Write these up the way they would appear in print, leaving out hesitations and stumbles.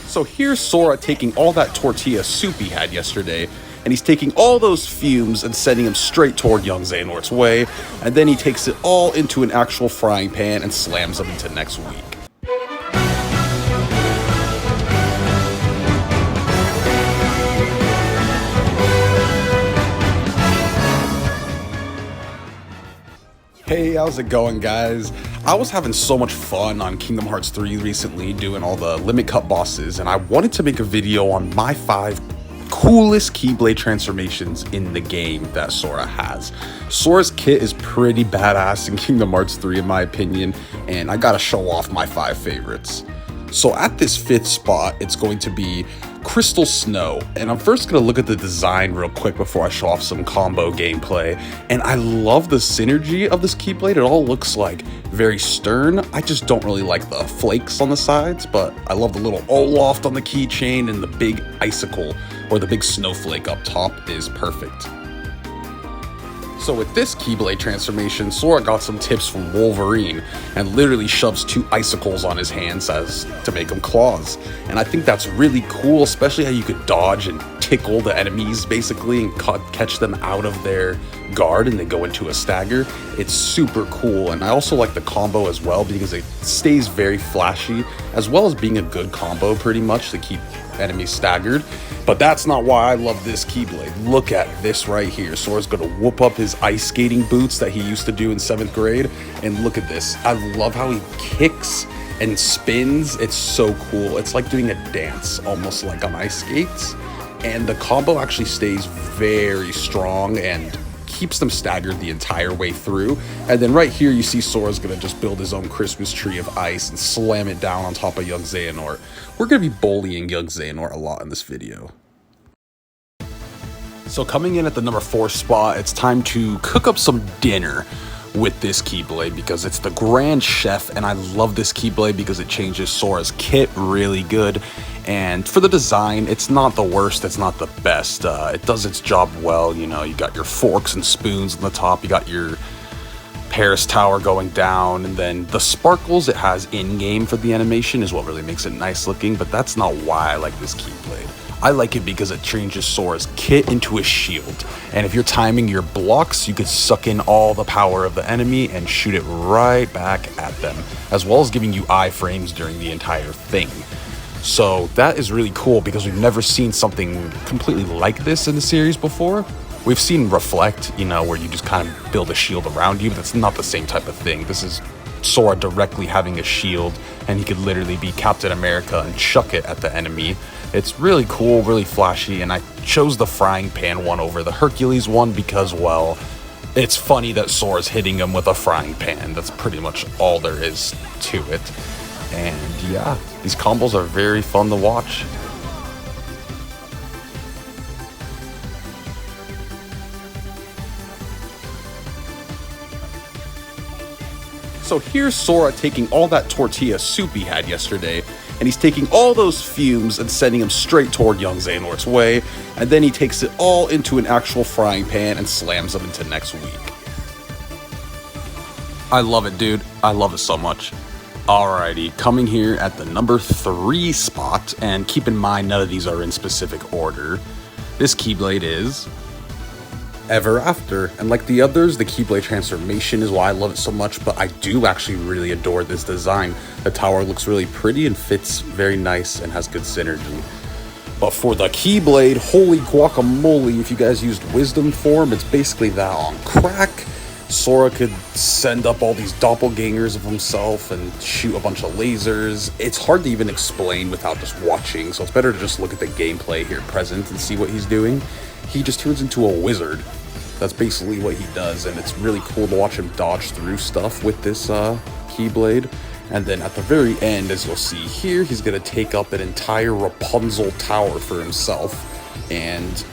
So here's Sora taking all that tortilla soup he had yesterday, and he's taking all those fumes and sending them straight toward young Xehanort's way, and then he takes it all into an actual frying pan and slams them into next week. Hey, how's it going, guys? I was having so much fun on Kingdom Hearts 3 recently, doing all the limit cut bosses, and I wanted to make a video on my 5 coolest Keyblade transformations in the game that Sora has. Sora's kit is pretty badass in Kingdom Hearts 3 in my opinion, and I gotta show off my 5 favorites. So at this 5th spot, it's going to be Crystal Snow, and I'm first going to look at the design real quick before I show off some combo gameplay. And I love the synergy of this Keyblade. It all looks like very stern. I just don't really like the flakes on the sides, but I love the little Olaf on the keychain, and the big icicle or the big snowflake up top is perfect. So with this Keyblade transformation, Sora got some tips from Wolverine and literally shoves 2 icicles on his hands as to make them claws. And I think that's really cool, especially how you could dodge and tickle the enemies basically and catch them out of their guard and they go into a stagger. It's super cool, and I also like the combo as well because it stays very flashy as well as being a good combo pretty much to keep enemies staggered. But that's not why I love this Keyblade. Look at this right here. Sora's gonna whoop up his ice skating boots that he used to do in 7th grade, and look at this. I love how he kicks and spins. It's so cool. It's like doing a dance, almost like on ice skates, and the combo actually stays very strong and keeps them staggered the entire way through. And then right here you see Sora's gonna just build his own Christmas tree of ice and slam it down on top of young Xehanort. We're gonna be bullying young Xehanort a lot in this video. So coming in at the number 4 spot, it's time to cook up some dinner with this Keyblade because it's the Grand Chef, and I love this Keyblade because it changes Sora's kit really good. And for the design, it's not the worst, it's not the best. It does its job well. You know, you got your forks and spoons on the top, you got your Paris Tower going down, and then the sparkles it has in-game for the animation is what really makes it nice looking, but that's not why I like this Keyblade. I like it because it changes Sora's kit into a shield, and if you're timing your blocks, you could suck in all the power of the enemy and shoot it right back at them, as well as giving you iframes during the entire thing. So that is really cool because we've never seen something completely like this in the series before. We've seen Reflect, you know, where you just kind of build a shield around you, but it's not the same type of thing. This is Sora directly having a shield, and he could literally be Captain America and chuck it at the enemy. It's really cool, really flashy, and I chose the frying pan one over the Hercules one because, well, it's funny that Sora's hitting him with a frying pan. That's pretty much all there is to it. And yeah, these combos are very fun to watch. So here's Sora taking all that tortilla soup he had yesterday, and he's taking all those fumes and sending them straight toward young Xehanort's way, and then he takes it all into an actual frying pan and slams them into next week. I love it, dude. I love it so much. Alrighty, coming here at the number 3 spot, and keep in mind none of these are in specific order, this Keyblade is Ever After. And like the others, the Keyblade transformation is why I love it so much, but I do actually really adore this design. The tower looks really pretty and fits very nice and has good synergy. But for the Keyblade, holy guacamole, if you guys used Wisdom form, it's basically that on crack. Sora could send up all these doppelgangers of himself and shoot a bunch of lasers. It's hard to even explain without just watching, so it's better to just look at the gameplay here present and see what he's doing. He just turns into a wizard. That's basically what he does, and it's really cool to watch him dodge through stuff with this Keyblade. And then at the very end, as you'll see here, he's going to take up an entire Rapunzel tower for himself, and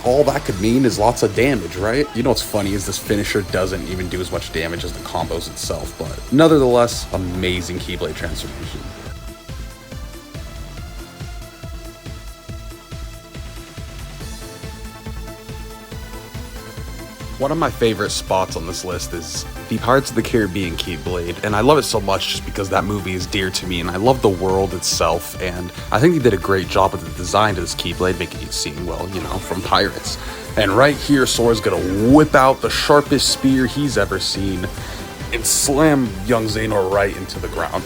all that could mean is lots of damage, right? You know what's funny is this finisher doesn't even do as much damage as the combos itself, but nevertheless, amazing Keyblade transformation. One of my favorite spots on this list is the Pirates of the Caribbean Keyblade, and I love it so much just because that movie is dear to me, and I love the world itself, and I think they did a great job with the design of this Keyblade, making it seem, well, you know, from pirates. And right here, Sora's gonna whip out the sharpest spear he's ever seen and slam young Xehanort right into the ground.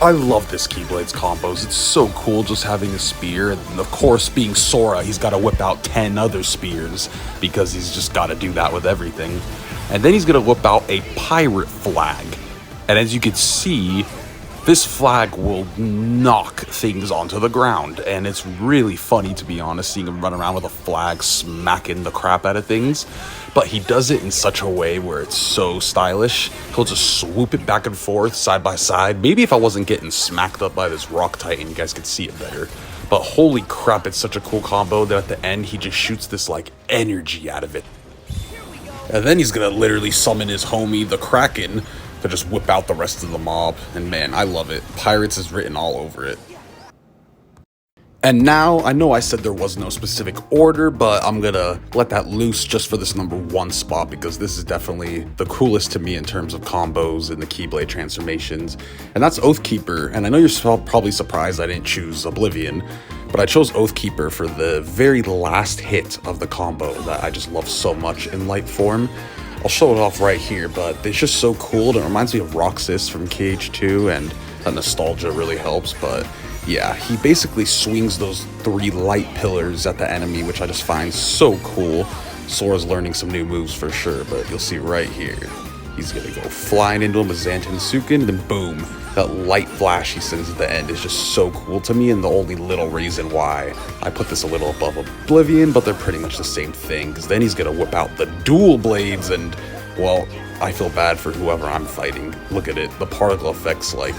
I love this Keyblades combos. It's so cool just having a spear, and of course, being Sora, he's got to whip out 10 other spears because he's just got to do that with everything. And then he's going to whip out a pirate flag. And as you can see, this flag will knock things onto the ground, and it's really funny, to be honest, seeing him run around with a flag smacking the crap out of things. But he does it in such a way where it's so stylish. He'll just swoop it back and forth, side by side. Maybe if I wasn't getting smacked up by this rock titan, you guys could see it better. But holy crap, it's such a cool combo that at the end, he just shoots this, like, energy out of it. And then he's gonna literally summon his homie, the Kraken, to just whip out the rest of the mob. And man, I love it. Pirates is written all over it. And now, I know I said there was no specific order, but I'm gonna let that loose just for this number 1 spot, because this is definitely the coolest to me in terms of combos and the Keyblade transformations. And that's Oathkeeper. And I know you're probably surprised I didn't choose Oblivion, but I chose Oathkeeper for the very last hit of the combo that I just love so much in light form. I'll show it off right here, but it's just so cool, and it reminds me of Roxas from KH2, and that nostalgia really helps. But yeah, he basically swings those 3 light pillars at the enemy, which I just find so cool. Sora's learning some new moves for sure, but you'll see right here, he's gonna go flying into him with Xanten Sukin, and then boom, that light flash he sends at the end is just so cool to me, and the only little reason why I put this a little above Oblivion, but they're pretty much the same thing, because then he's gonna whip out the dual blades, and, well, I feel bad for whoever I'm fighting. Look at it, the particle effects, like,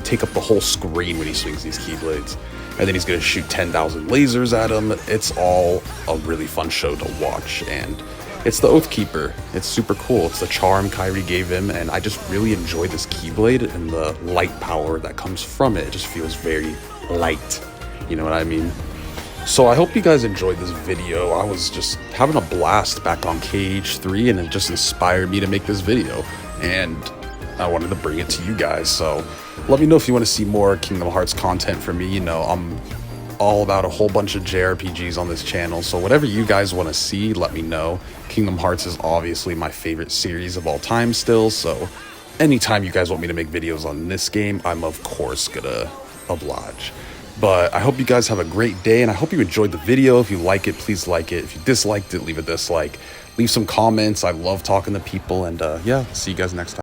take up the whole screen when he swings these Keyblades. And then he's gonna shoot 10,000 lasers at him. It's all a really fun show to watch, and it's the Oathkeeper. It's super cool. It's the charm Kairi gave him, and I just really enjoy this Keyblade and the light power that comes from it. It just feels very light, you know what I mean? So I hope you guys enjoyed this video. I was just having a blast back on KH3, and it just inspired me to make this video, and I wanted to bring it to you guys. So let me know if you want to see more Kingdom Hearts content from me. You know, I'm all about a whole bunch of JRPGs on this channel, so whatever you guys want to see, let me know. Kingdom Hearts is obviously my favorite series of all time still, so anytime you guys want me to make videos on this game, I'm of course gonna oblige. But I hope you guys have a great day, and I hope you enjoyed the video. If you like it, please like it. If you disliked it, leave a dislike. Leave some comments. I love talking to people, and yeah, see you guys next time.